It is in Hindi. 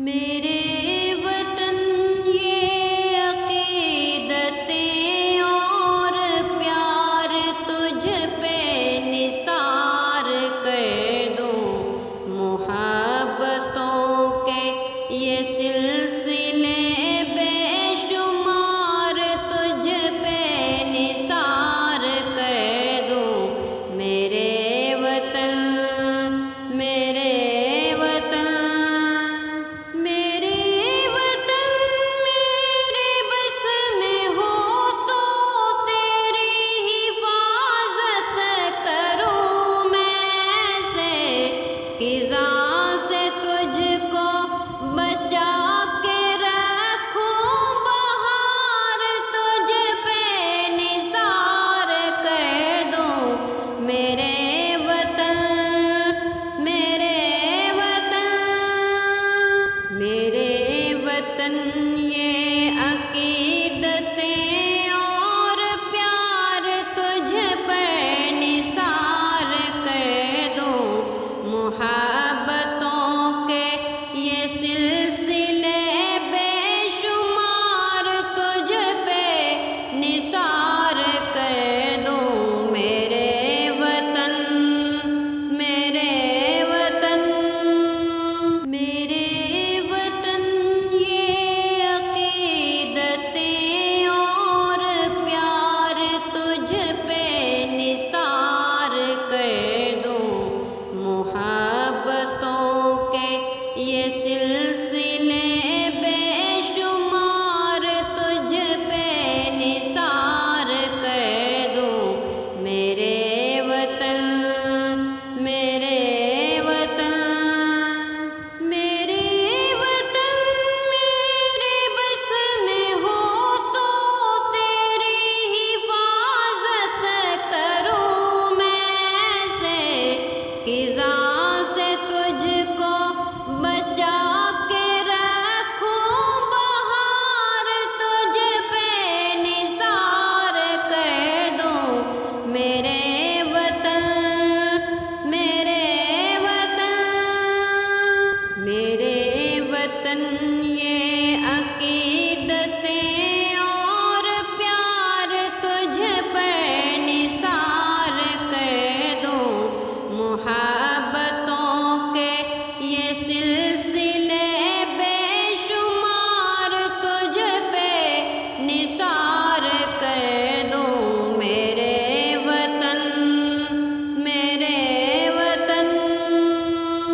मेरे वतन ये अक़ीदतें और प्यार तुझ पे निसार कर दूं। मुहब्बतों के ये सिलसिले बेशुमार तुझ पे निसार कर दूं। मेरे वतन मेरे खिज़ां से तुझको बचा के रखूं। बहार तुझ पे निसार कर दूं। मेरे वतन मेरे वतन ये अक़ीदतें और प्यार तुझ पर निसार कर दूं। मुहब्बतों के ये सिलसिले बेशुमार तुझ पे निसार कर दूं। मेरे वतन ये अक़ीदतें और प्यार तुझ पे निसार कर दूं। मुहब्बतों के ये सिलसिले बेशुमार तुझ पे निसार कर दूं। मेरे वतन मेरे बस में हो तो तेरी हिफाजत करूं मैं से। खिज़ां से तुझको बचा के रखूं। बहार तुझ पे निसार कर दूं। मेरे वतन मेरे वतन